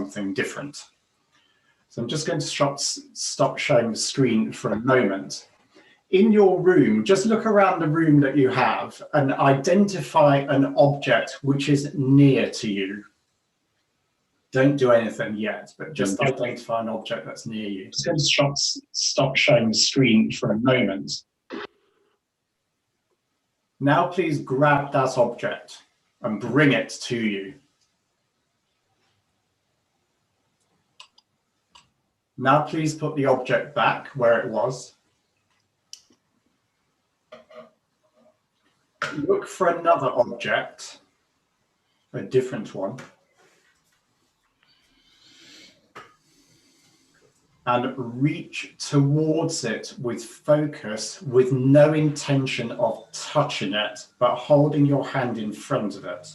something different. So I'm just going to stop showing the screen for a moment. In your room, just look around the room that you have and identify an object which is near to you. Don't do anything yet, but just identify an object that's near you. Just going to stop showing the screen for a moment. Now please grab that object and bring it to you. Now please put the object back where it was. Look for another object, a different one, and reach towards it with focus, with no intention of touching it, but holding your hand in front of it.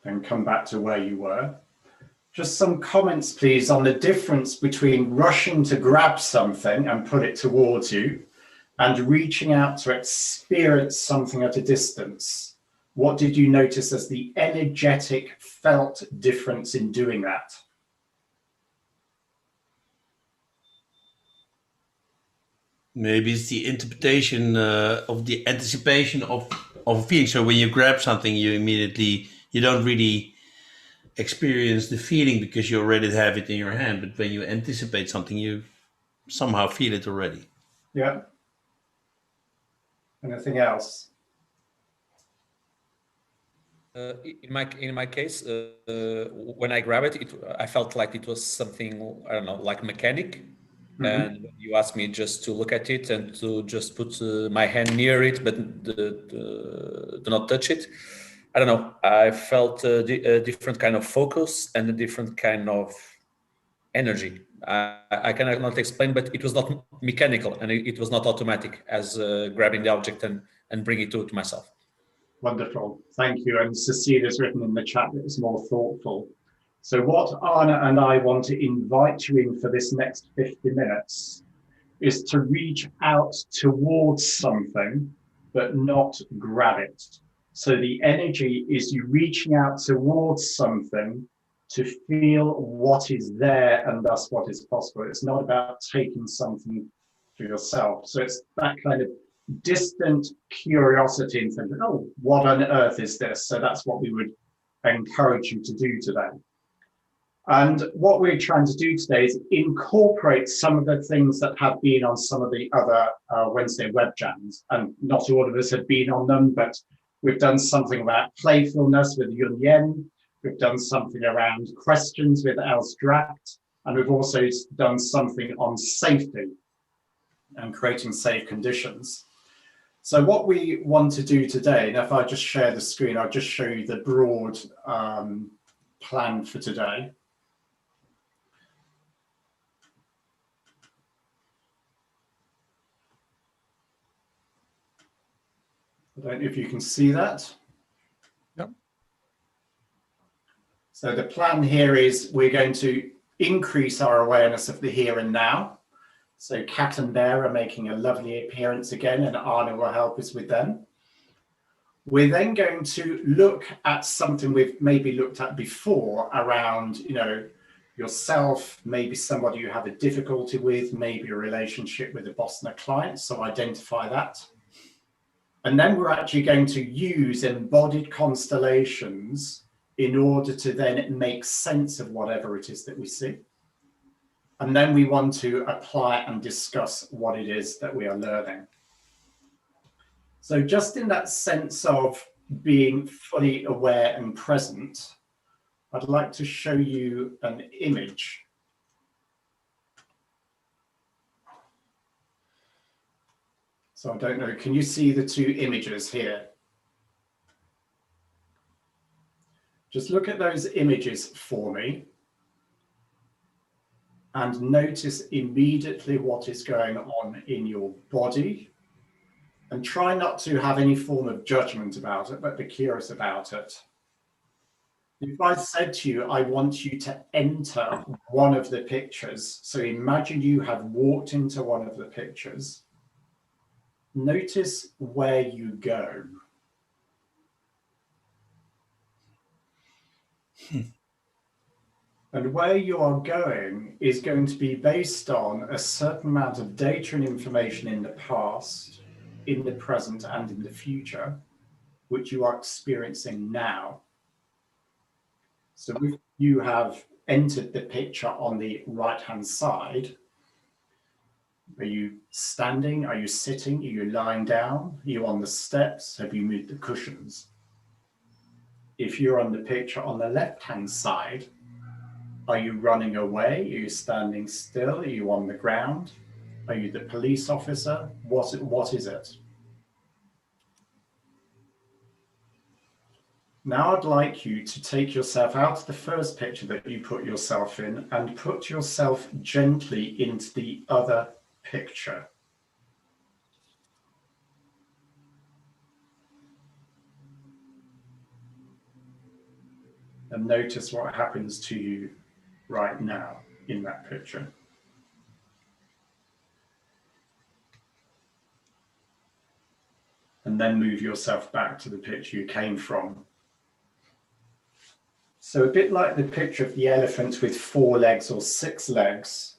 Then come back to where you were. Just some comments, please, on the difference between rushing to grab something and put it towards you and reaching out to experience something at a distance. What did you notice as the energetic felt difference in doing that? Maybe it's the interpretation of the anticipation of a feeling. So when you grab something, you don't really experience the feeling because you already have it in your hand. But when you anticipate something, you somehow feel it already. Yeah. Anything else? In my case, when I grab it, I felt like it was something, I don't know, like mechanic. Mm-hmm. And you asked me just to look at it and to just put my hand near it, but do not touch it. I don't know. I felt a different kind of focus and a different kind of energy. I cannot explain, but it was not mechanical and it was not automatic as grabbing the object and bringing it to myself. Wonderful. Thank you. And Cecilia's written in the chat that it's more thoughtful. So what Arne and I want to invite you in for this next 50 minutes is to reach out towards something, but not grab it. So the energy is you reaching out towards something to feel what is there and thus what is possible. It's not about taking something for yourself. So it's that kind of distant curiosity and thinking, oh, what on earth is this? So that's what we would encourage you to do today. And what we're trying to do today is incorporate some of the things that have been on some of the other Wednesday web jams. And not all of us have been on them, but we've done something about playfulness with Yun Yen. We've done something around questions with Els Dracht. And we've also done something on safety and creating safe conditions. So what we want to do today, and if I just share the screen, I'll just show you the broad plan for today. I don't know if you can see that. Yep. So the plan here is we're going to increase our awareness of the here and now. So Cat and Bear are making a lovely appearance again, and Arne will help us with them. We're then going to look at something we've maybe looked at before around, yourself, maybe somebody you have a difficulty with, maybe a relationship with a boss and a client. So identify that. And then we're actually going to use embodied constellations in order to then make sense of whatever it is that we see. And then we want to apply and discuss what it is that we are learning. So just in that sense of being fully aware and present, I'd like to show you an image. So I don't know, can you see the two images here? Just look at those images for me and notice immediately what is going on in your body, and try not to have any form of judgment about it, but be curious about it. If I said to you, I want you to enter one of the pictures, so imagine you have walked into one of the pictures. Notice where you go. And where you are going is going to be based on a certain amount of data and information in the past, in the present, and in the future, which you are experiencing now. So if you have entered the picture on the right-hand side, are you standing? Are you sitting? Are you lying down? Are you on the steps? Have you moved the cushions? If you're on the picture on the left-hand side, are you running away? Are you standing still? Are you on the ground? Are you the police officer? What is it? Now I'd like you to take yourself out of the first picture that you put yourself in and put yourself gently into the other picture. And notice what happens to you right now in that picture. And then move yourself back to the picture you came from. So a bit like the picture of the elephant with 4 legs or 6 legs,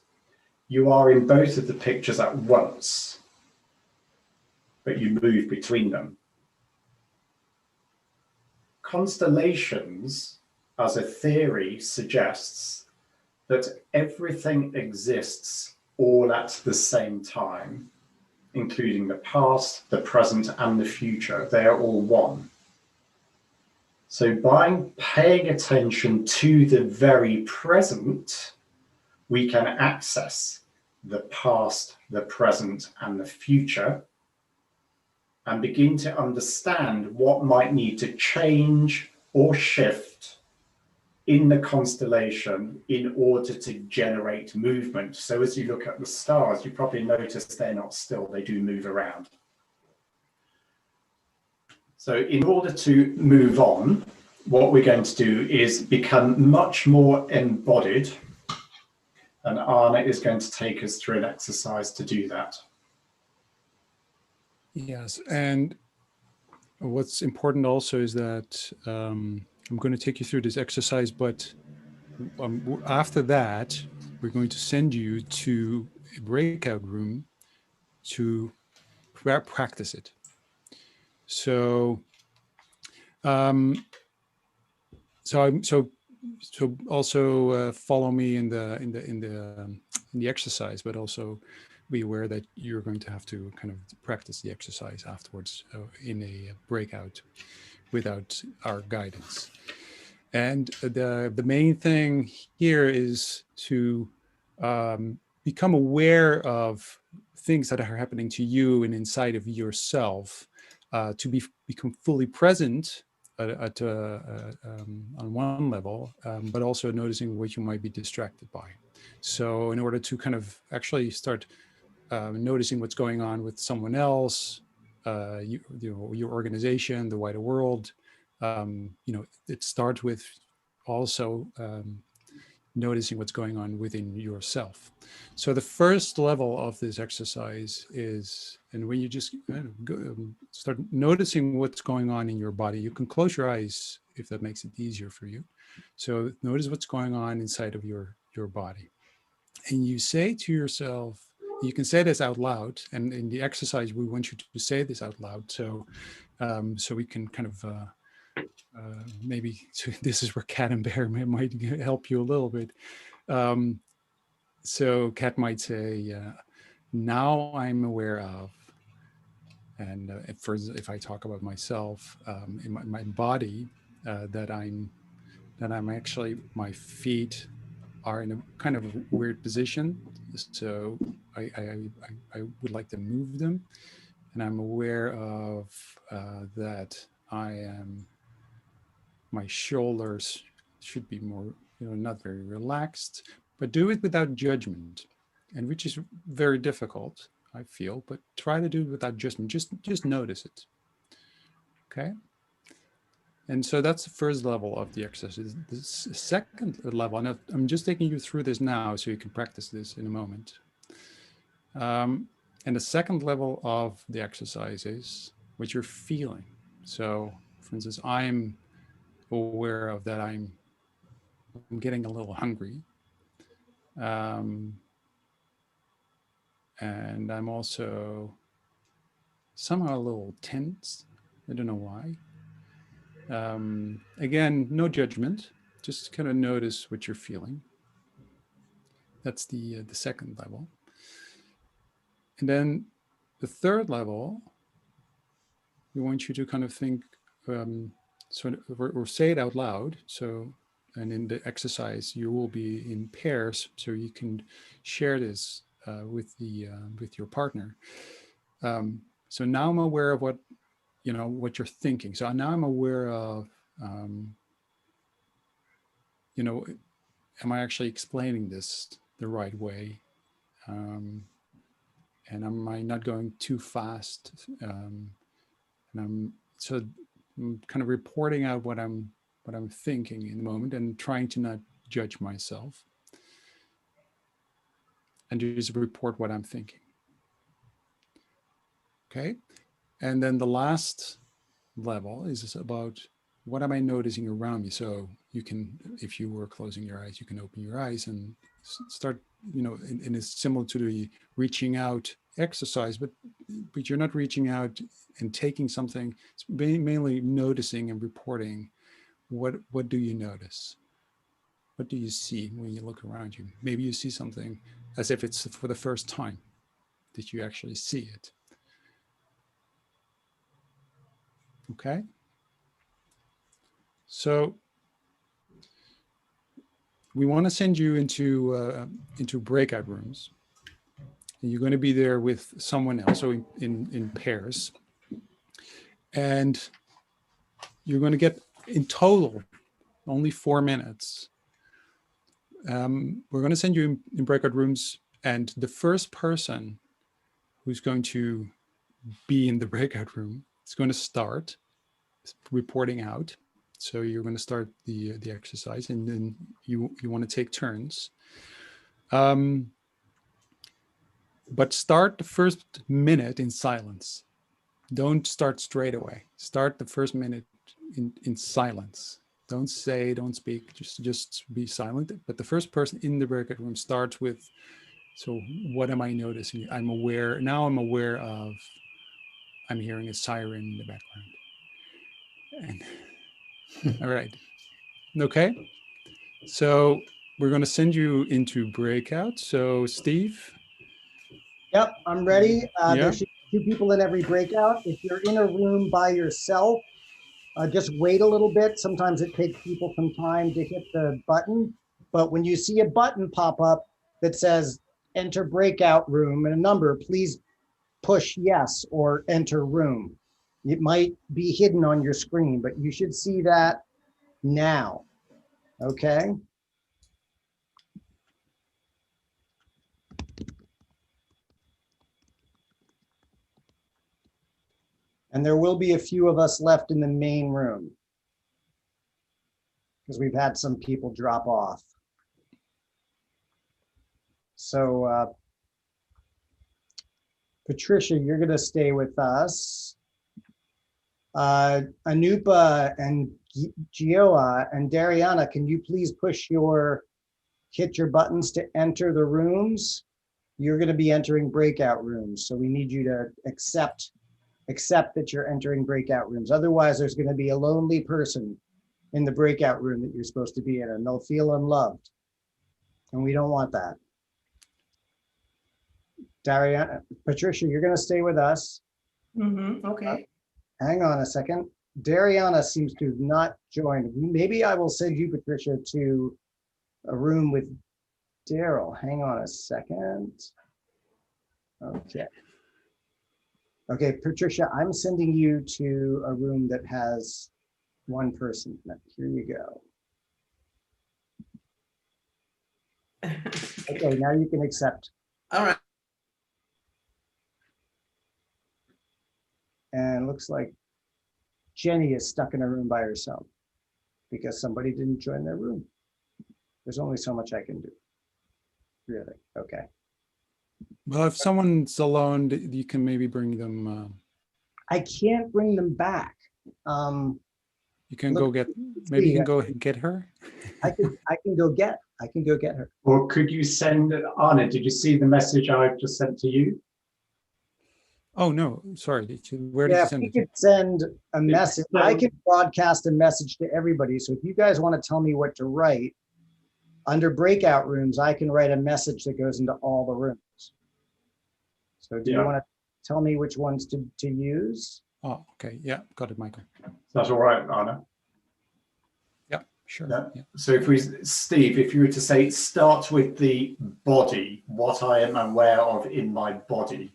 you are in both of the pictures at once, but you move between them. Constellations, as a theory, suggests that everything exists all at the same time, including the past, the present, and the future. They are all one. So by paying attention to the very present, we can access the past, the present, and the future, and begin to understand what might need to change or shift in the constellation in order to generate movement. So as you look at the stars, you probably notice they're not still, they do move around. So in order to move on, what we're going to do is become much more embodied, and Arne is going to take us through an exercise to do that. Yes, and what's important also is that I'm going to take you through this exercise, but after that, we're going to send you to a breakout room to practice it. So, so also follow me in the exercise, but also be aware that you're going to have to kind of practice the exercise afterwards in a breakout without our guidance. And the main thing here is to become aware of things that are happening to you and inside of yourself, to become fully present on one level, but also noticing what you might be distracted by. So in order to kind of actually start noticing what's going on with someone else, your organization, the wider world, it starts with also noticing what's going on within yourself. So the first level of this exercise is, and when you just start noticing what's going on in your body, you can close your eyes if that makes it easier for you. So notice what's going on inside of your body. And you say to yourself, you can say this out loud, and in the exercise, we want you to say this out loud. So, so we can kind of maybe this is where Cat and Bear might help you a little bit. So Cat might say, now I'm aware of, and if I talk about myself, in my body, that I'm actually, my feet are in a kind of weird position. So I would like to move them. And I'm aware of that my shoulders should be more, not very relaxed, but do it without judgment, and which is very difficult, I feel, but try to do it without judgment. Just notice it. Okay. And so that's the first level of the exercise. The second level, and I'm just taking you through this now so you can practice this in a moment. And the second level of the exercise is what you're feeling. So, for instance, I'm aware of that I'm I'm getting a little hungry. And I'm also somehow a little tense. I don't know why. Again, no judgment, just kind of notice what you're feeling. That's the second level. And then the third level, we want you to kind of think, or say it out loud. So, and in the exercise, you will be in pairs, so you can share this with your partner. So now I'm aware of what you're thinking. So now I'm aware of, am I actually explaining this the right way? And am I not going too fast? And I'm kind of reporting out what I'm thinking in the moment and trying to not judge myself, and just report what I'm thinking. Okay. And then the last level is about what am I noticing around me? So you can, if you were closing your eyes, you can open your eyes and start, and it's similar to the reaching out exercise, but you're not reaching out and taking something. It's mainly noticing and reporting. What do you notice? What do you see when you look around you? Maybe you see something as if it's for the first time that you actually see it. Okay. So we want to send you into breakout rooms. And you're going to be there with someone else, so in pairs. And you're going to get, in total, only 4 minutes. We're going to send you in breakout rooms, and the first person who's going to be in the breakout room is going to start reporting out. So you're going to start the exercise, and then you want to take turns. But start the first minute in silence. Don't start straight away. Start the first minute in silence. Don't speak, just be silent. But the first person in the breakout room starts with, so what am I noticing? I'm aware of, I'm hearing a siren in the background. And, all right. Okay. So we're going to send you into breakout. So Steve. Yep, I'm ready. Yeah. There should be 2 people in every breakout. If you're in a room by yourself, just wait a little bit. Sometimes it takes people some time to hit the button. But when you see a button pop up that says enter breakout room and a number, please push yes or enter room. It might be hidden on your screen, but you should see that now. Okay. And there will be a few of us left in the main room because we've had some people drop off. So Patricia, you're going to stay with us. Anupa and Gioa and Dariana, can you please hit your buttons to enter the rooms? You're going to be entering breakout rooms. So we need you to accept that you're entering breakout rooms. Otherwise, there's going to be a lonely person in the breakout room that you're supposed to be in, and they'll feel unloved. And we don't want that. Dariana, Patricia, you're going to stay with us. Okay. Hang on a second. Dariana seems to have not joined. Maybe I will send you, Patricia, to a room with Daryl. Hang on a second. Okay. Okay, Patricia, I'm sending you to a room that has 1 person. Here you go. Okay, now you can accept. All right. And looks like Jenny is stuck in a room by herself because somebody didn't join their room. There's only so much I can do. Really? Okay. Well, if someone's alone, you can maybe bring them. I can't bring them back. You can Look, go get, maybe you can go get her. I can go get her. Or could you send, Arne, did you see the message I've just sent to you? Oh no, sorry. Where did you Yeah, if send we it? could send a message, I can broadcast a message to everybody. So if you guys want to tell me what to write, under breakout rooms, I can write a message that goes into all the rooms. So do you want to tell me which ones to use? Oh, okay. Yeah, got it, Michael. That's all right, Arne. Yeah, sure. Yeah. Yeah. So if we, Steve, if you were to say, start with the body, what I am aware of in my body.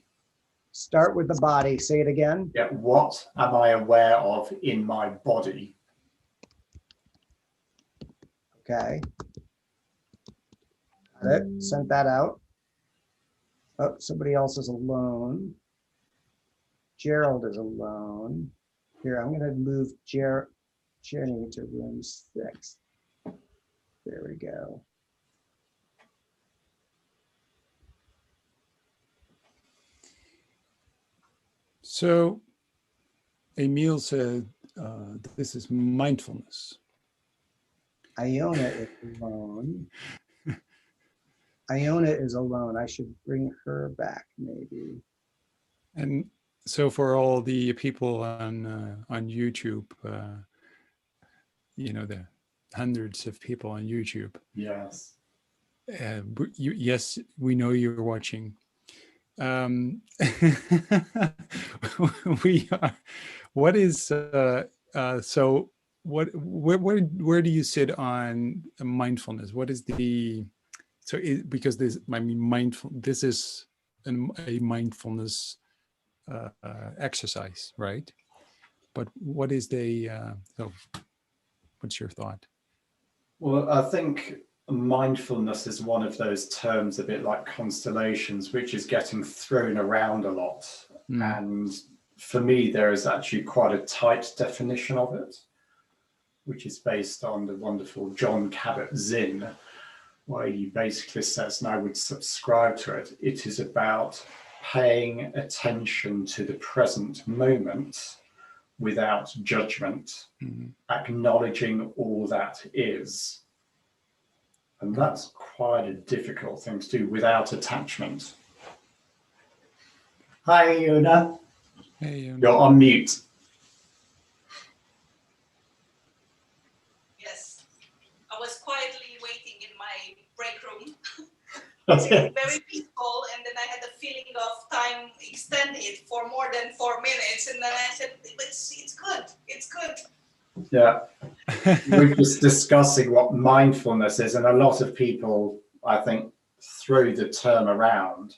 Start with the body. Say it again. Yeah. What am I aware of in my body? Okay. Got it. Sent that out. Oh, somebody else is alone. Gerald is alone. Here, I'm going to move Jenny to room 6. There we go. So Emil said, this is mindfulness. Iona is alone. Iona is alone. I should bring her back, maybe. And so for all the people on YouTube, you know, the hundreds of people on YouTube. Yes. Yes, we know you're watching. We are. What is so? Where do you sit on mindfulness? What is the because this? I mean, mindful. This is a mindfulness exercise, right? But what is the? So, what's your thought? Well, I think mindfulness is one of those terms, a bit like constellations, which is getting thrown around a lot. And for me, there is actually quite a tight definition of it, which is based on the wonderful John Kabat-Zinn, where he basically says, and I would subscribe to it, it is about paying attention to the present moment without judgment, acknowledging all that is. And that's quite a difficult thing to do without attachment. Hi, Una. Hey, Una. You're on mute. Yes. I was quietly waiting in my break room. It's very peaceful, and then I had the feeling of time extended for more than 4 minutes, and then I said, it's good, it's good. Yeah. We're just discussing what mindfulness is, and a lot of people, I think, throw the term around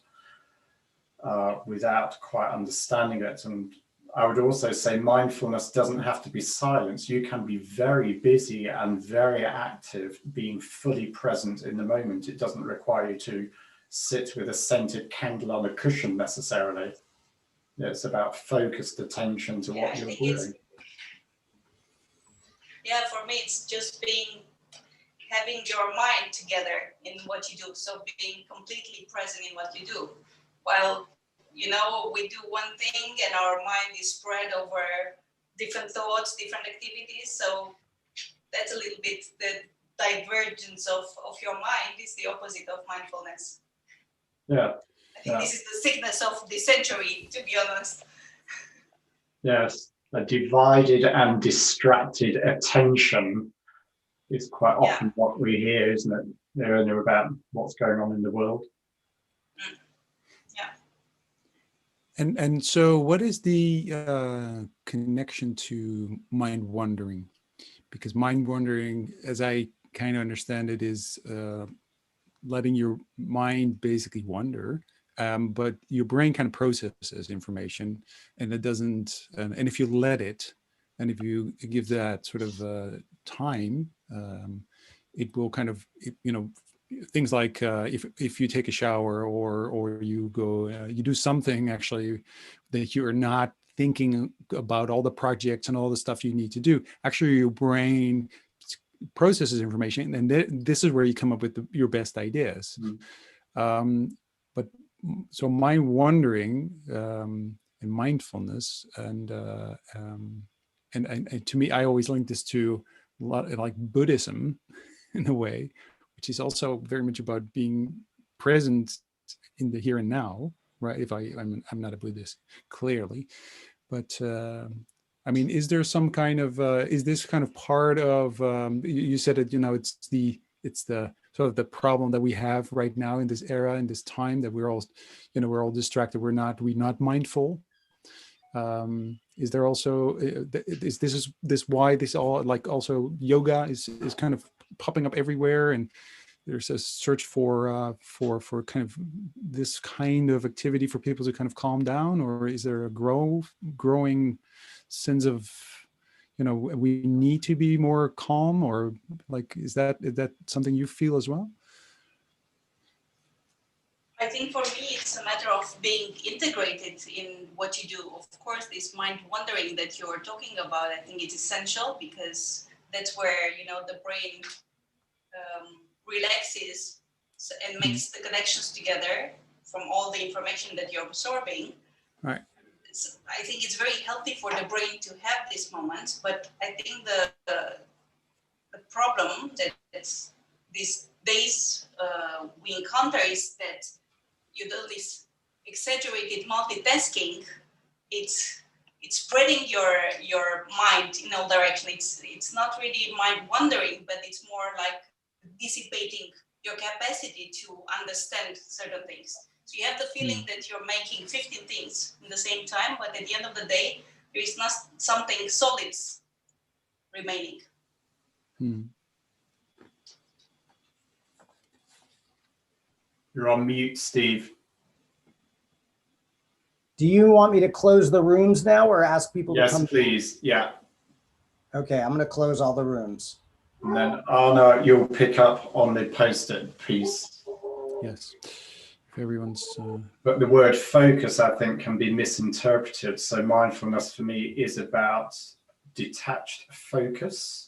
without quite understanding it. And I would also say mindfulness doesn't have to be silence. You can be very busy and very active, being fully present in the moment. It doesn't require you to sit with a scented candle on a cushion necessarily. It's about focused attention to what you're doing. Yeah, for me, it's just having your mind together in what you do. So being completely present in what you do. While, you know, we do one thing and our mind is spread over different thoughts, different activities. So that's a little bit the divergence of your mind is the opposite of mindfulness. Yeah. I think this is the sickness of the century, to be honest. Yes. A divided and distracted attention is quite often what we hear, isn't it? They're about what's going on in the world. Yeah. And so what is the connection to mind wandering? Because mind wandering, as I kind of understand it, is letting your mind basically wander, but your brain kind of processes information, and it doesn't, and if you let it, and if you give that sort of time, it will kind of, you know, things like if you take a shower or you go you do something actually that you're not thinking about all the projects and all the stuff you need to do, actually your brain processes information, and this is where you come up with your best ideas. But so mind wandering and mindfulness and to me, I always link this to a lot like Buddhism. in a way, which is also very much about being present in the here and now, right? If I'm not a Buddhist, clearly, but I mean, is there some kind of is this kind of part of you said it, you know, it's the sort of the problem that we have right now in this era, in this time, that we're all, you know, we're all distracted, we're not mindful. Is there also is this why this all, like, also yoga is kind of popping up everywhere, and there's a search for kind of this kind of activity for people to kind of calm down? Or is there a growing sense of, you know, we need to be more calm? Or like, is that something you feel as well? I think for me, it's a matter of being integrated in what you do. Of course, this mind wandering that you're talking about, I think it's essential, because that's where, you know, the brain relaxes and makes the connections together from all the information that you're absorbing. Right. I think it's very healthy for the brain to have these moments, but I think the problem that these days we encounter is that you do this exaggerated multitasking. It's spreading your mind in all directions. It's not really mind wandering, but it's more like dissipating your capacity to understand certain things. So you have the feeling that you're making 15 things in the same time, but at the end of the day, there is not something solid remaining. You're on mute, Steve. Do you want me to close the rooms now or ask people to come? Yes, please. Yeah. Okay, I'm going to close all the rooms. And then Arne, you'll pick up on the post-it piece. Yes. If everyone's. But the word focus, I think, can be misinterpreted. So mindfulness for me is about detached focus.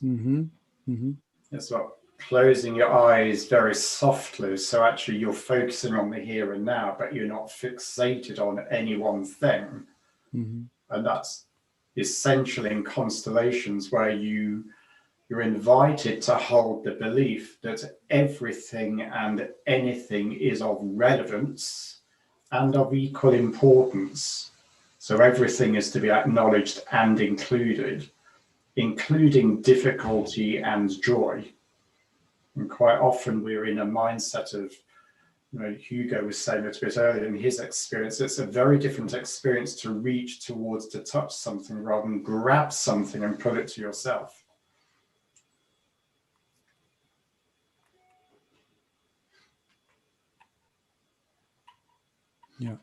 It's about closing your eyes very softly. So actually you're focusing on the here and now, but you're not fixated on any one thing. And that's essential in constellations, where you're invited to hold the belief that everything and anything is of relevance and of equal importance. So everything is to be acknowledged and included, including difficulty and joy. And quite often we're in a mindset of, you know, Hugo was saying it a bit earlier in his experience, it's a very different experience to reach towards, to touch something, rather than grab something and put it to yourself. Yeah.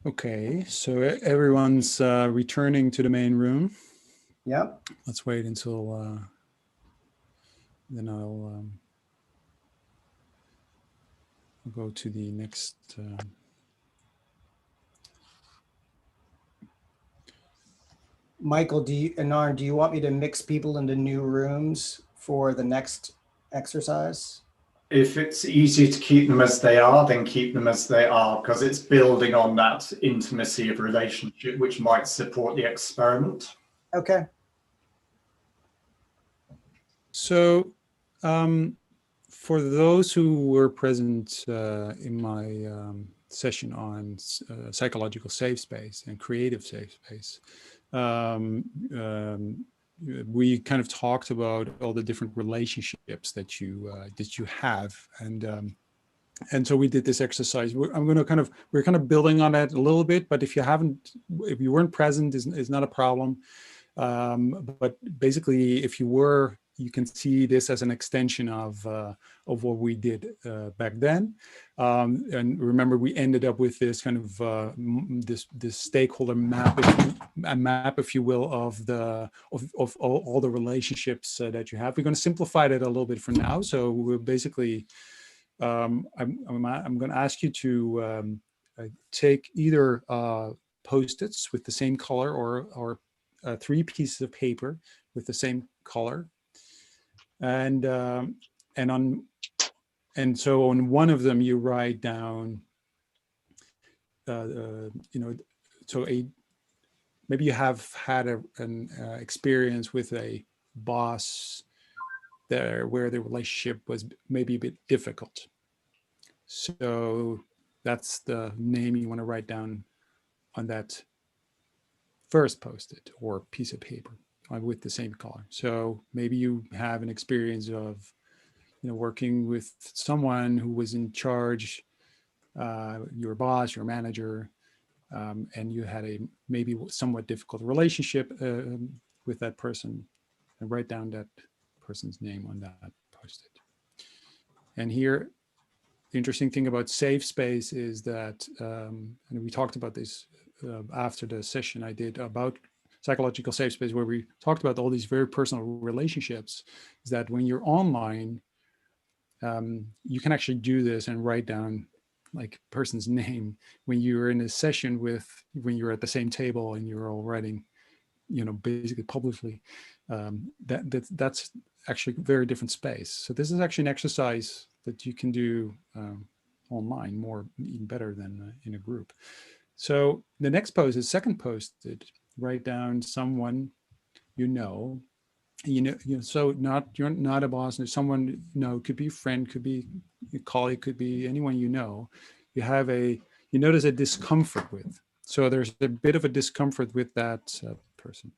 Okay, so everyone's returning to the main room. Yep. Let's wait until then I'll go to the next. Michael, and Arne, do you want me to mix people into new rooms for the next exercise? If it's easy to keep them as they are, then keep them as they are, because it's building on that intimacy of relationship, which might support the experiment. Okay. So for those who were present in my session on psychological safe space and creative safe space, we kind of talked about all the different relationships that you have, and so we did this exercise. We're kind of building on that a little bit, but if you weren't present, is not a problem. But basically, if you were, you can see this as an extension of what we did back then. And remember, we ended up with this kind of this stakeholder map, if you will, of all the relationships that you have. We're going to simplify that a little bit for now. So we're basically, I'm going to ask you to take either Post-its with the same color or 3 pieces of paper with the same color, and so on one of them you write down, so maybe you have had an experience with a boss there where the relationship was maybe a bit difficult. So that's the name you want to write down on that first Post-it or piece of paper with the same color. So maybe you have an experience of, working with someone who was in charge, your boss, your manager, and you had a maybe somewhat difficult relationship with that person, and write down that person's name on that Post-it. And here, the interesting thing about safe space is that, and we talked about this after the session I did about psychological safe space, where we talked about all these very personal relationships, is that when you're online, you can actually do this and write down like person's name when you're in a session when you're at the same table and you're all writing, basically publicly. That's actually a very different space. So this is actually an exercise that you can do online even better than in a group. So the next post is second Post-it. Write down someone so you're not a boss, and someone could be a friend, could be a colleague, could be anyone you notice a discomfort with. So there's a bit of a discomfort with that person.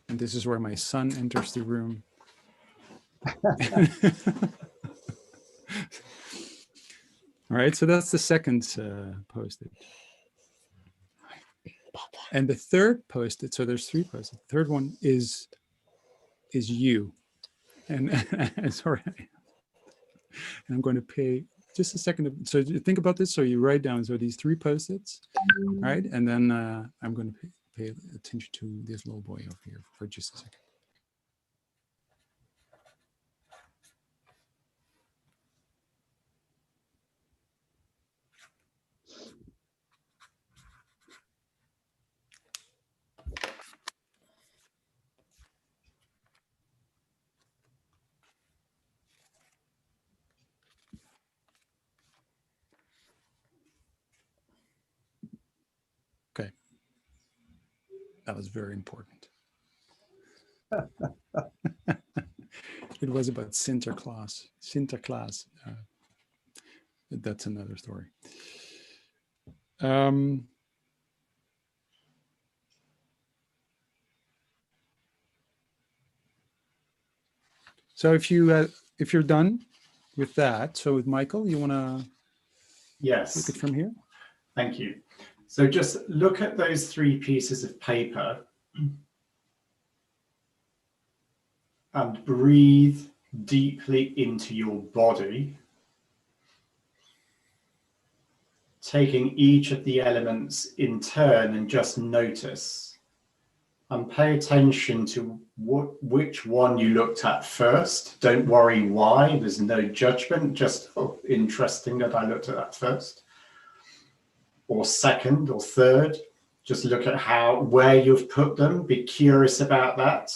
And this is where my son enters the room. All right, so that's the second Post-it. And the third Post-it, so there's three Post-it. The third one is you. And sorry, and I'm going to pay just a second. So think about this. So you write down, so these three Post-its, right? And then I'm going to pay attention to this little boy over here for just a second. Okay. That was very important. It was about Sinterklaas. Sinterklaas. That's another story. So if you're done with that, so with Michael, you want to Yes. take it from here? Thank you. So just look at those three pieces of paper and breathe deeply into your body, taking each of the elements in turn, and just notice and pay attention to which one you looked at first. Don't worry why, there's no judgment, just interesting that I looked at that first, or second or third. Just look at where you've put them, be curious about that.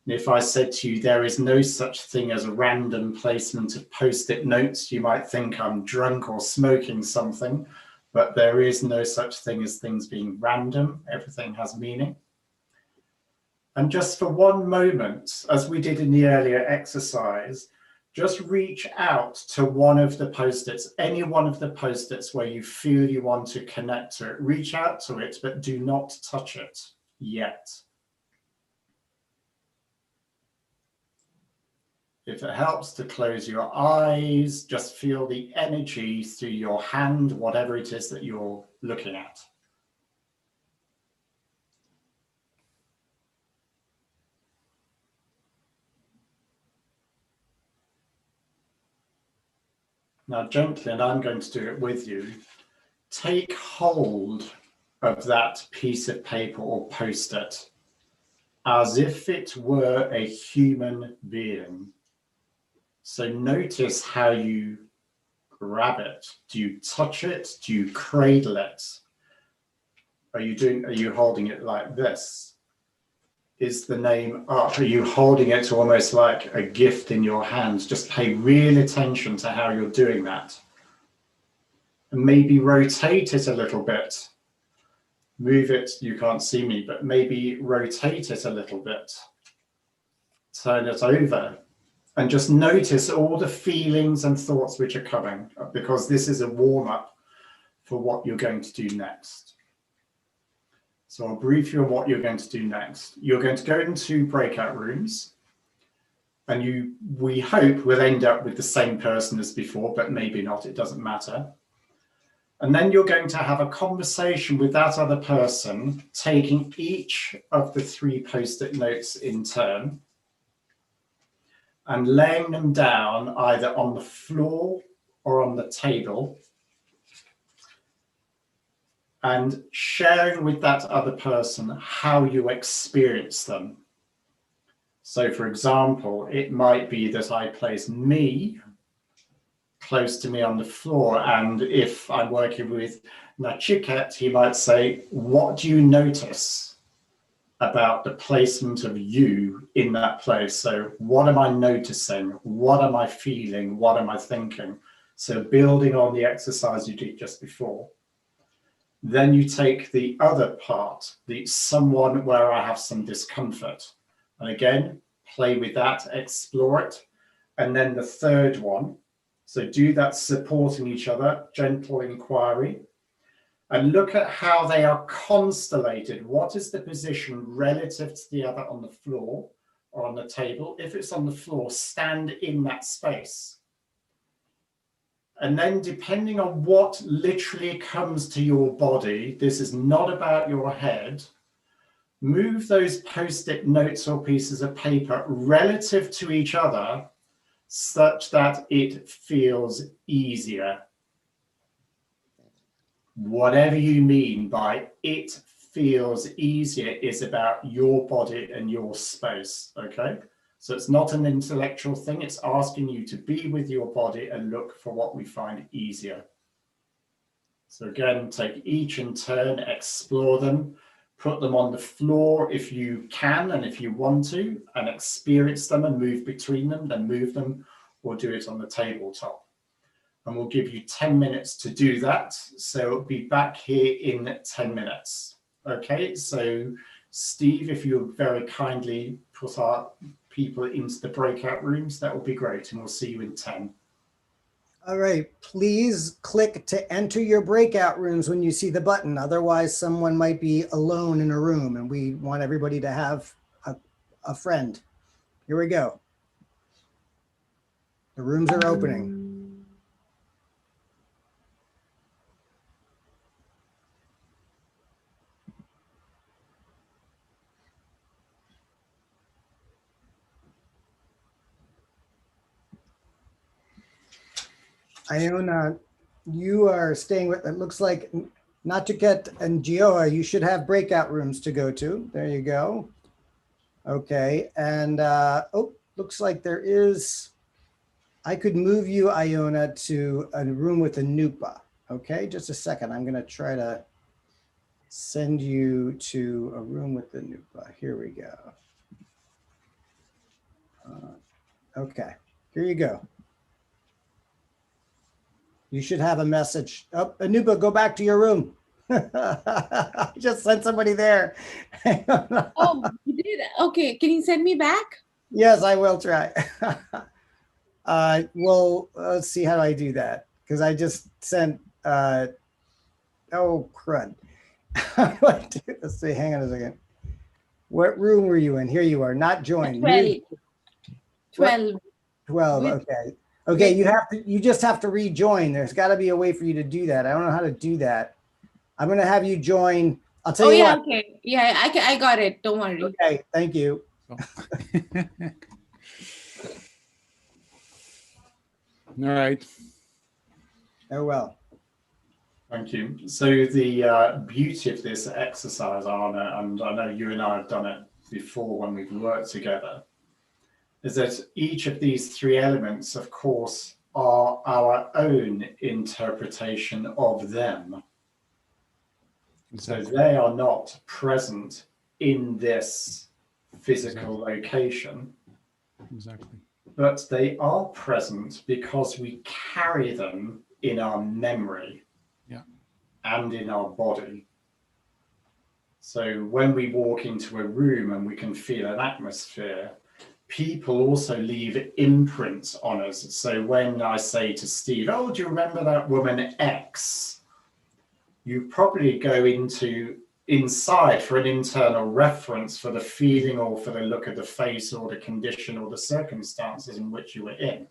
And if I said to you, there is no such thing as a random placement of Post-it notes, you might think I'm drunk or smoking something, but there is no such thing as things being random. Everything has meaning. And just for one moment, as we did in the earlier exercise, just reach out to one of the Post-its, any one of the Post-its where you feel you want to connect to it. Reach out to it, but do not touch it yet. If it helps to close your eyes, just feel the energy through your hand, whatever it is that you're looking at. Now gently, and I'm going to do it with you, take hold of that piece of paper or Post-it as if it were a human being. So notice how you grab it. Do you touch it? Do you cradle it? Are you holding it like this? Is the name up? Are you holding it almost like a gift in your hands? Just pay real attention to how you're doing that. And maybe rotate it a little bit. Move it, you can't see me, but maybe rotate it a little bit. Turn it over and just notice all the feelings and thoughts which are coming, because this is a warm-up for what you're going to do next. So I'll brief you on what you're going to do next. You're going to go into breakout rooms, and we hope we'll end up with the same person as before, but maybe not, it doesn't matter. And then you're going to have a conversation with that other person, taking each of the 3 post-it notes in turn and laying them down either on the floor or on the table, and sharing with that other person how you experience them. So for example, it might be that I place me close to me on the floor, and if I'm working with Nachiket, he might say, what do you notice about the placement of you in that place? So what am I noticing? What am I feeling? What am I thinking? So building on the exercise you did just before. Then you take the other part, the someone where I have some discomfort. And again, play with that, explore it. And then the third one, so do that supporting each other, gentle inquiry. And look at how they are constellated. What is the position relative to the other on the floor or on the table? If it's on the floor, stand in that space. And then depending on what literally comes to your body, this is not about your head, move those post-it notes or pieces of paper relative to each other such that it feels easier. Whatever you mean by it feels easier is about your body and your space, okay? So it's not an intellectual thing, it's asking you to be with your body and look for what we find easier. So again, take each in turn, explore them, put them on the floor if you can and if you want to, and experience them and move between them, then move them, or do it on the tabletop. And we'll give you 10 minutes to do that. So it'll be back here in 10 minutes. Okay, so Steve, if you very kindly put our people into the breakout rooms, that would be great. And we'll see you in 10. All right, please click to enter your breakout rooms when you see the button. Otherwise, someone might be alone in a room, and we want everybody to have a friend. Here we go. The rooms are opening. Iona, you are staying with, it looks like Nachiket and Gioa, you should have breakout rooms to go to. There you go. Okay, and oh, looks like there is, I could move you, Iona, to a room with Anupa. Okay, just a second. I'm gonna try to send you to a room with Anupa. Here we go. Okay, here you go. You should have a message. Oh, Anupa, go back to your room. I just sent somebody there. Oh, you did? Okay, can you send me back? Yes, I will try. Well, let's see how I do that, because I just sent, oh, crud. Let's see, hang on a second. What room were you in? Here you are, not joined. 12. 12. 12, With, okay. Okay, you just have to rejoin. There's got to be a way for you to do that. I don't know how to do that. I'm going to have you join. I'll tell you what. Okay. Yeah, I got it. Don't worry. Okay, thank you. All right. Oh, well. Thank you. So the beauty of this exercise, Arne, and I know you and I have done it before when we've worked together, is that each of these 3 elements, of course, are our own interpretation of them. Exactly. So they are not present in this physical location. Exactly. But they are present because we carry them in our memory, yeah, and in our body. So when we walk into a room and we can feel an atmosphere, people also leave imprints on us. So when I say to Steve, oh, do you remember that woman X? You probably go inside for an internal reference for the feeling or for the look of the face or the condition or the circumstances in which you were in.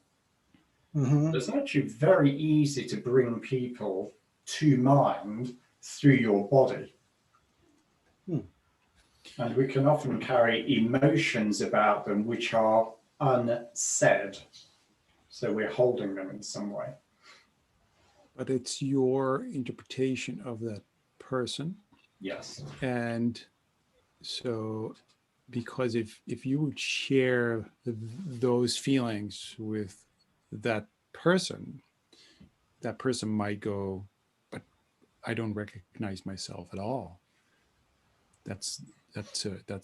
It's actually very easy to bring people to mind through your body. And we can often carry emotions about them which are unsaid. So we're holding them in some way. But it's your interpretation of that person. Yes. And so, because if you would share those feelings with that person might go, but I don't recognize myself at all. That's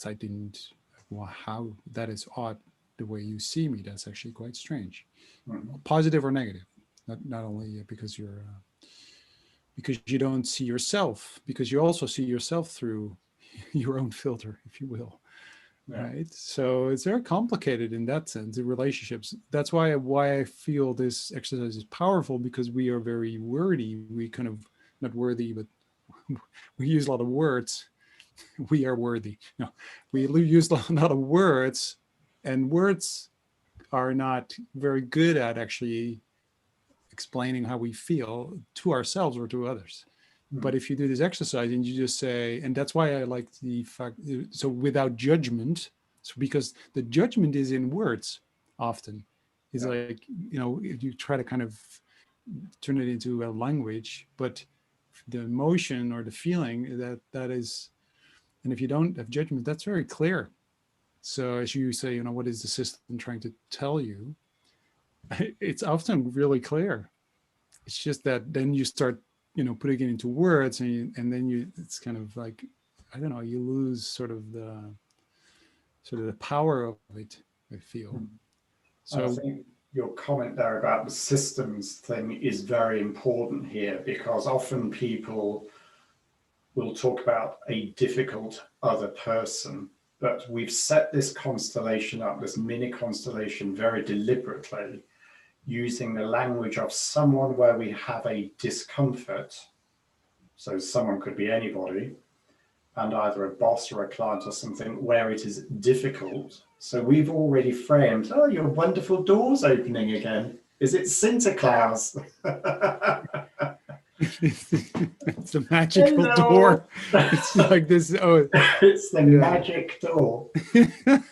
I didn't, well, how that is odd the way you see me. That's actually quite strange. Positive or negative, not only because you're because you don't see yourself, because you also see yourself through your own filter, if you will. Yeah. Right. So it's very complicated in that sense, the relationships. That's why I feel this exercise is powerful, because we are very wordy. We kind of, not worthy, but we use a lot of words. We are worthy. No, we use a lot of words, and words are not very good at actually explaining how we feel to ourselves or to others. But if you do this exercise and you just say, and that's why I like the fact, so without judgment, so because the judgment is in words often, is like, you know, if you try to kind of turn it into a language, but the emotion or the feeling that is, and if you don't have judgment, that's very clear. So as you say, you know, what is the system trying to tell you? It's often really clear. It's just that then you start, you know, putting it into words, and then it's kind of like, I don't know, you lose sort of the power of it, I feel. So I think your comment there about the systems thing is very important here, because often people will talk about a difficult other person, but we've set this constellation up, this mini constellation, very deliberately, using the language of someone where we have a discomfort. So someone could be anybody, and either a boss or a client or something where it is difficult. So we've already framed, oh, your wonderful door's opening again. Is it Sinterklaas? It's a magical door. It's like this. Oh, it's the magic door.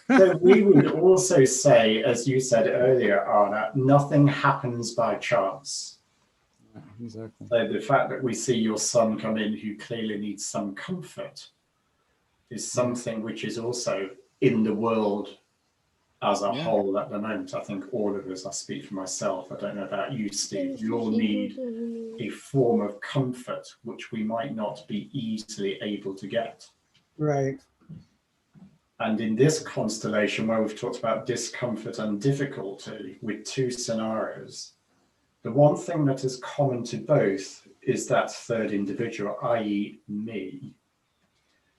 So we would also say, as you said earlier, Arne, nothing happens by chance. Yeah, exactly. So the fact that we see your son come in who clearly needs some comfort is something which is also in the world as a whole at the moment. I think all of us, I speak for myself, I don't know about you, Steve, we all need a form of comfort which we might not be easily able to get. Right. And in this constellation where we've talked about discomfort and difficulty with two scenarios, the one thing that is common to both is that third individual, i.e. me.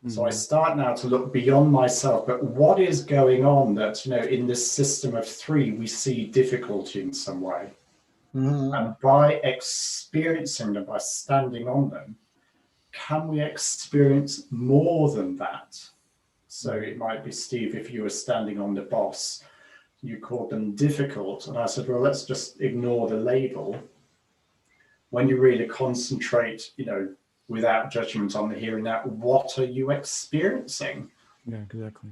So I start now to look beyond myself, but what is going on that, you know, in this system of three, we see difficulty in some way. And by experiencing them, by standing on them, can we experience more than that? So it might be, Steve, if you were standing on the boss, you called them difficult. And I said, well, let's just ignore the label. When you really concentrate, you know, without judgment on the here and now, what are you experiencing? Yeah, exactly.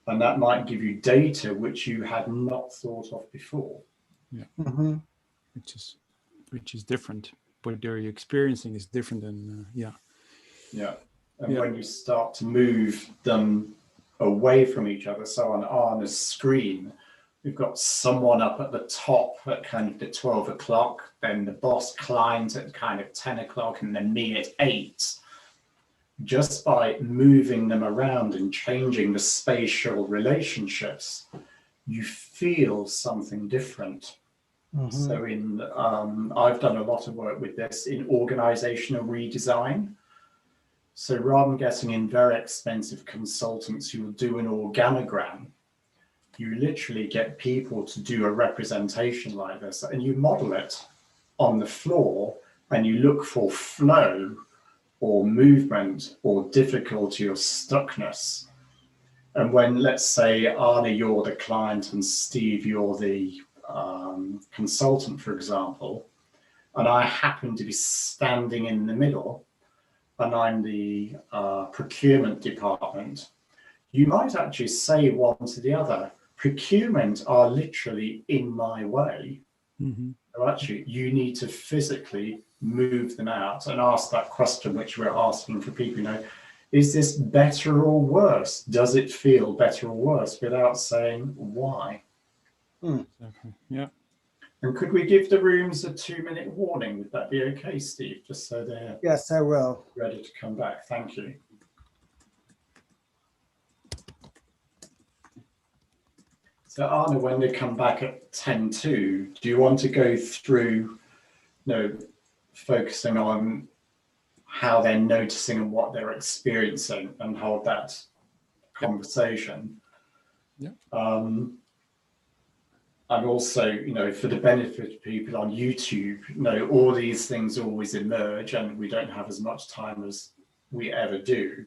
And that might give you data which you had not thought of before. Yeah, which is different. What you're experiencing is different than yeah. And when you start to move them away from each other, so on Arne's screen, we've got someone up at the top at kind of the 12 o'clock, then the boss client at kind of 10 o'clock, and then me at 8. Just by moving them around and changing the spatial relationships, you feel something different. So I've done a lot of work with this in organisational redesign. So rather than getting in very expensive consultants who will do an organogram, you literally get people to do a representation like this, and you model it on the floor, and you look for flow or movement or difficulty or stuckness. And when, let's say, Arne, you're the client and Steve, you're the consultant, for example, and I happen to be standing in the middle, and I'm the procurement department, you might actually say one to the other, procurement are literally in my way. Mm-hmm. So actually, you need to physically move them out and ask that question, which we're asking for people, you know, is this better or worse? Does it feel better or worse, without saying why? Exactly. Yeah. And could we give the rooms a 2-minute warning? Would that be okay, Steve? Just so they're Yes, I will. ready to come back. Thank you. So Arne, when they come back at 10:02, do you want to go through, you know, focusing on how they're noticing and what they're experiencing and hold that conversation? Yeah. And also, you know, for the benefit of people on YouTube, you know, all these things always emerge and we don't have as much time as we ever do.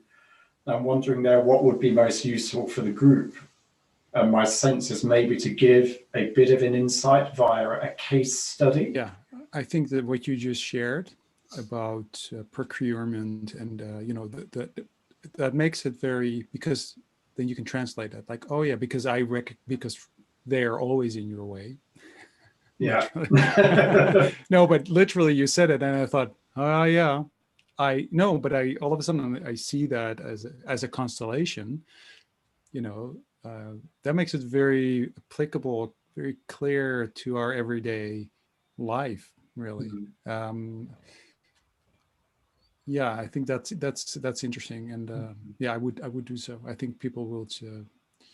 I'm wondering there what would be most useful for the group. And my sense is maybe to give a bit of an insight via a case study. Yeah, I think that what you just shared about procurement and, you know, that makes it very, because then you can translate that like, oh yeah, because because they're always in your way. Yeah. No, but literally you said it and I thought, oh yeah, I know, but all of a sudden I see that as a constellation, you know, that makes it very applicable, very clear to our everyday life, really. Mm-hmm. Yeah, I think that's interesting, and yeah, I would do so. I think people will.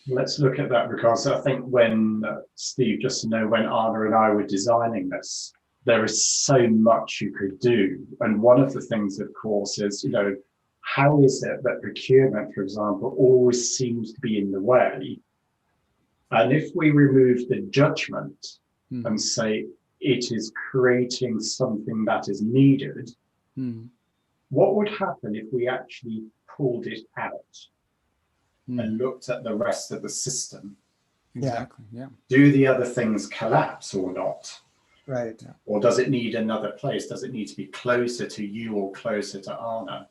Let's look at that, because I think when Steve, just to know, when Arne and I were designing this, there is so much you could do, and one of the things, of course, is, you know, how is it that procurement, for example, always seems to be in the way? And if we remove the judgment and say it is creating something that is needed, what would happen if we actually pulled it out and looked at the rest of the system? Exactly. Yeah. Do the other things collapse or not? Right. Or does it need another place? Does it need to be closer to you or closer to Arne?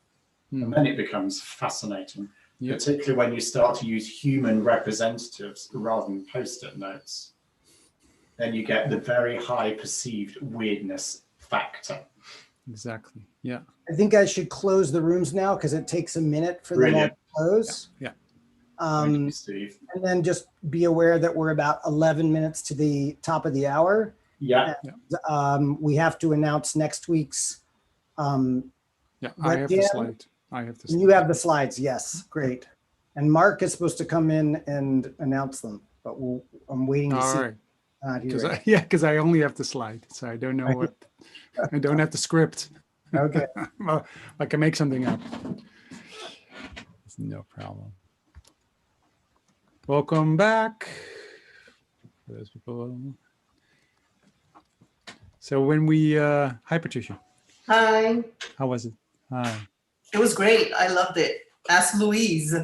And then it becomes fascinating, particularly when you start to use human representatives rather than post-it notes. Then you get the very high perceived weirdness factor. Exactly. Yeah. I think I should close the rooms now because it takes a minute for them all to close. Yeah. Thank you, Steve. And then just be aware that we're about 11 minutes to the top of the hour. Yeah. And, we have to announce next week's. Yeah, I have the slide. I have the slide. You have the slides, yes, great. And Mark is supposed to come in and announce them, but I'm waiting to see. All right. Because I only have the slide, so I don't know what. I don't have the script. Okay. Well, I can make something up. It's no problem. Welcome back. For those people. So when we, hi Patricia. Hi. How was it? Hi. It was great. I loved it. Ask Louise.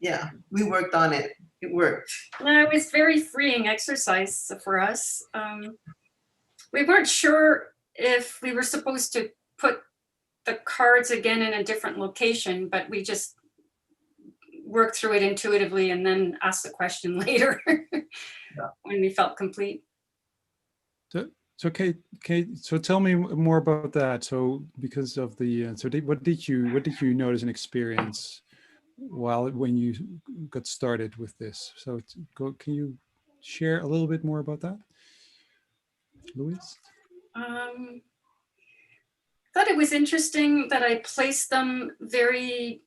Yeah, we worked on it. It worked. It was very freeing exercise for us. We weren't sure if we were supposed to put the cards again in a different location, but we just worked through it intuitively and then asked the question later when we felt complete. So Kate, so tell me more about that. So because of the, what did you notice and experience when you got started with this? So can you share a little bit more about that, Louise? I thought it was interesting that I placed them very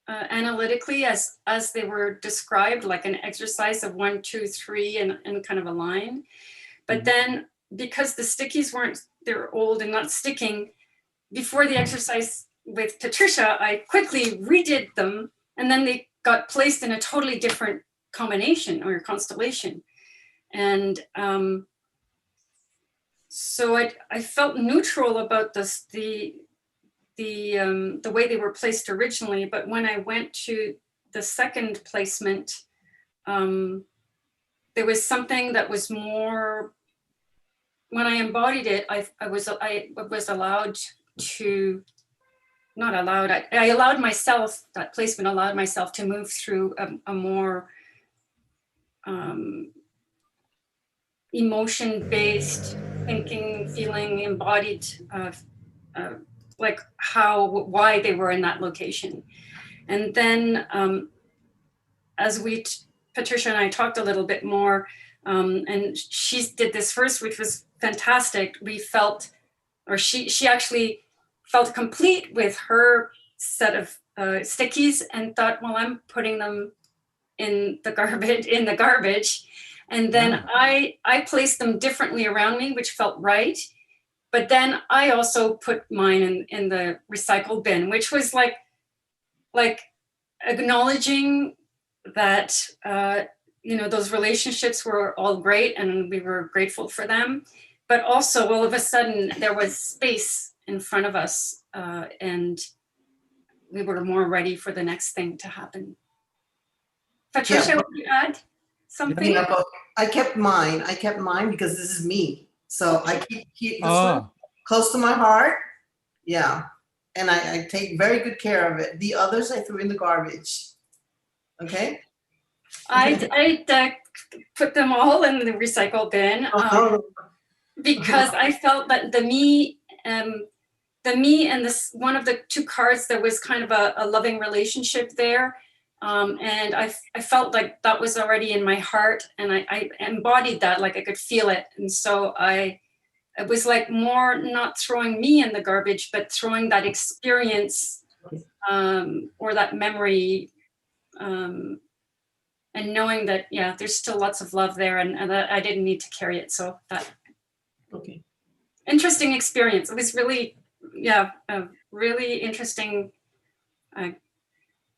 analytically as they were described, like an exercise of 1, 2, 3 and kind of a line. But then because the stickies they're old and not sticking, before the exercise with Patricia, I quickly redid them, and then they got placed in a totally different combination or constellation. And so I felt neutral about this, the way they were placed originally, but when I went to the second placement, there was something that was more, when I embodied it, I was allowed to, not allowed, I allowed myself, that placement allowed myself to move through a more emotion-based thinking, feeling, embodied, like why they were in that location. And then as Patricia and I talked a little bit more, and she did this first, which was fantastic. We felt, or she actually felt complete with her set of stickies and thought, well, I'm putting them in the garbage. And then I placed them differently around me, which felt right. But then I also put mine in the recycle bin, which was like acknowledging that, those relationships were all great and we were grateful for them. But also all of a sudden there was space in front of us and we were more ready for the next thing to happen. Patricia, would you add something? Yeah, I kept mine because this is me. So I keep this one close to my heart. Yeah. And I take very good care of it. The others I threw in the garbage. Okay. I put them all in the recycle bin because I felt that the me and this one of the two cards, there was kind of a loving relationship there. And I felt like that was already in my heart, and I embodied that, like I could feel it. And so it was like more not throwing me in the garbage, but throwing that experience or that memory, and knowing that, yeah, there's still lots of love there, and that I didn't need to carry it. So that interesting experience. It was really, a really interesting.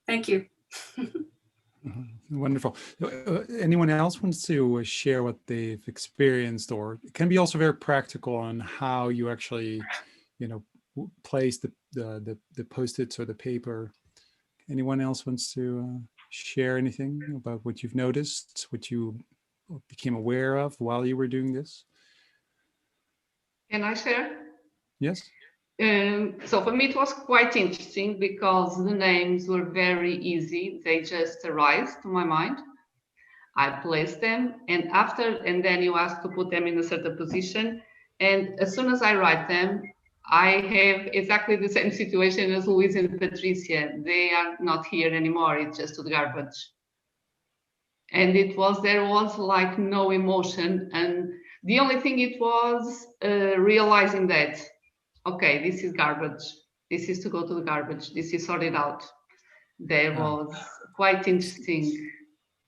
Thank you. Wonderful. Anyone else wants to share what they've experienced, or it can be also very practical on how you actually, place the Post-its or the paper. Anyone else wants to share anything about what you've noticed, what you became aware of while you were doing this? Can I share? Yes. So for me, it was quite interesting because the names were very easy. They just arose to my mind. I placed them, and then you ask to put them in a certain position. And as soon as I write them, I have exactly the same situation as Louise and Patricia. They are not here anymore. It's just to the garbage. And there was like no emotion. And the only thing it was realizing that, okay, this is garbage. This is to go to the garbage. This is sorted out. There was quite interesting.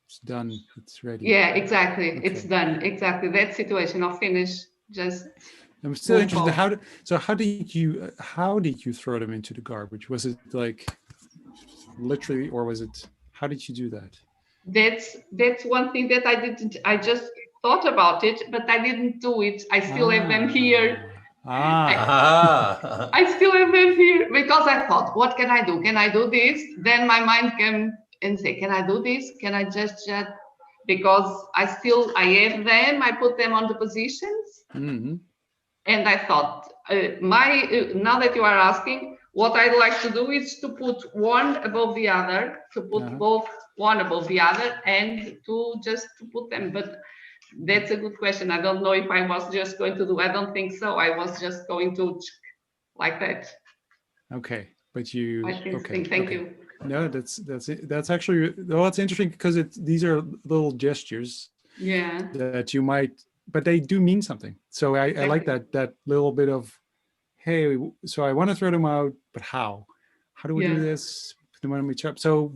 It's done. It's ready. Yeah, exactly. Okay. It's done. Exactly. That situation of finish. Just. I'm still interested. How did you throw them into the garbage? Was it like literally, or was it? How did you do that? That's one thing that I didn't. I just thought about it, but I didn't do it. I still have them here. I still have them here because I thought, what can I do? Can I do this? Then my mind came and say, can I do this? Can I just because I have them. I put them on the positions. Mm-hmm. And I thought, now that you are asking, what I'd like to do is to put one above the other, to put both one above the other, and to put them. But that's a good question. I don't know if I was just going to do. I don't think so. I was just going to like that. Okay, but you. Thank you. No, that's actually that's interesting because these are little gestures. Yeah. That you might. But they do mean something. So I like that little bit of, hey, so I want to throw them out, but how? How do we do this? So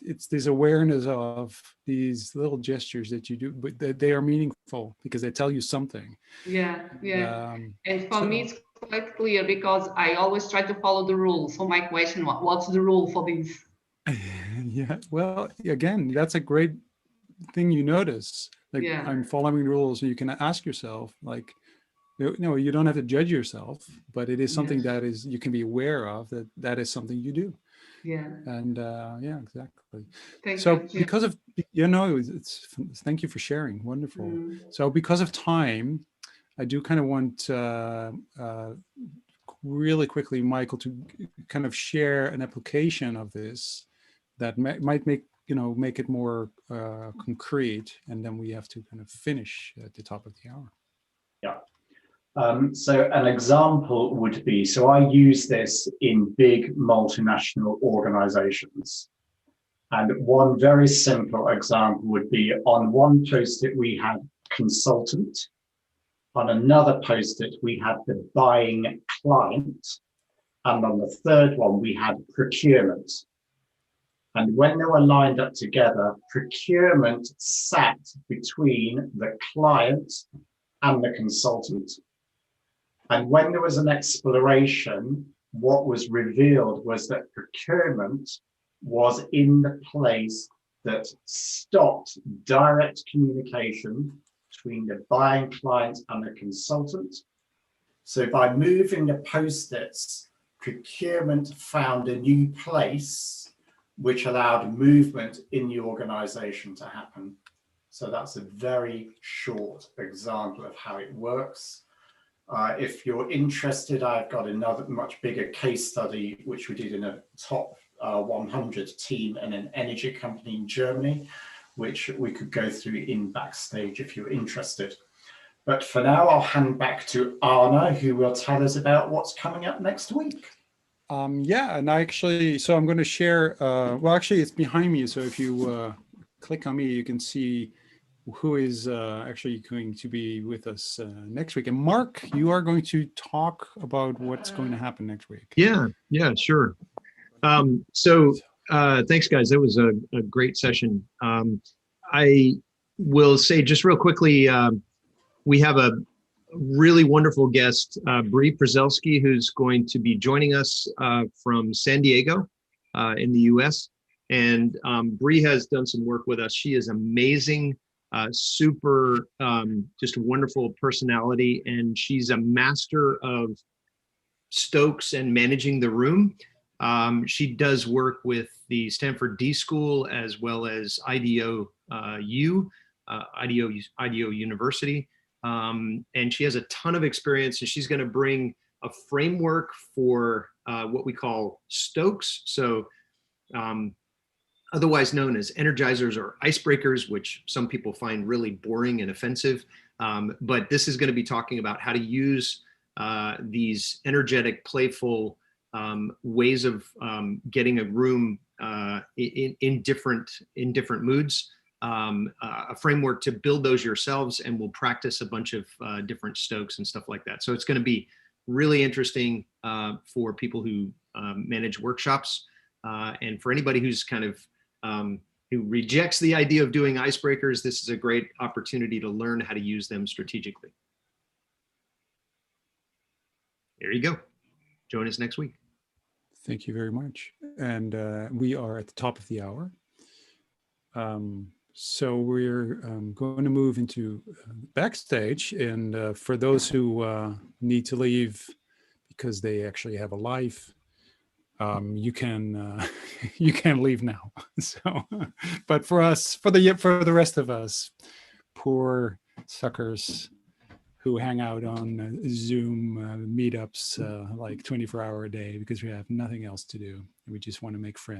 it's this awareness of these little gestures that you do, but they are meaningful because they tell you something. Yeah, yeah. And for me, it's quite clear because I always try to follow the rules. So my question was, what's the rule for this? Yeah, well, again, that's a great thing you notice. Like, Yeah. I'm following the rules, and you can ask yourself, like, no, you don't have to judge yourself, but it is something that is, you can be aware of, that is something you do. Yeah. And yeah, exactly. Thank So you. because of, thank you for sharing. Wonderful. So because of time, I do kind of want really quickly, Michael, to kind of share an application of this that might make it more concrete, and then we have to kind of finish at the top of the hour. Yeah. So an example would be, so I use this in big multinational organizations. And one very simple example would be, on one post-it we had consultant, on another post-it we had the buying client, and on the third one we had procurement. And when they were lined up together, procurement sat between the client and the consultant. And when there was an exploration, what was revealed was that procurement was in the place that stopped direct communication between the buying client and the consultant. So by moving the post-its, procurement found a new place which allowed movement in the organization to happen. So that's a very short example of how it works. If you're interested, I've got another much bigger case study, which we did in a top 100 team in an energy company in Germany, which we could go through in backstage if you're interested. But for now, I'll hand back to Arne, who will tell us about what's coming up next week. Yeah, and so I'm going to share, well, actually it's behind me. So if you click on me, you can see who is actually going to be with us next week. And Mark, you are going to talk about what's going to happen next week. Yeah, sure. So thanks, guys. That was a great session. I will say just real quickly, we have a really wonderful guest, Bree Przelski, who's going to be joining us from San Diego in the US. And Bree has done some work with us. She is amazing. Super, just wonderful personality, and she's a master of Stokes and managing the room. She does work with the Stanford D School as well as IDEO University, and she has a ton of experience, and she's going to bring a framework for what we call Stokes. So otherwise known as energizers or icebreakers, which some people find really boring and offensive. But this is going to be talking about how to use these energetic, playful ways of getting a room in different moods, a framework to build those yourselves, and we'll practice a bunch of different Stokes and stuff like that. So it's going to be really interesting for people who manage workshops, and for anybody who's kind of who rejects the idea of doing icebreakers. This is a great opportunity to learn how to use them strategically. There you go. Join us next week. Thank you very much. And we are at the top of the hour. So we're going to move into backstage. And for those who need to leave because they actually have a life, you can leave now. So, but for us, for the rest of us, poor suckers who hang out on Zoom meetups like 24 hours a day because we have nothing else to do. We just want to make friends.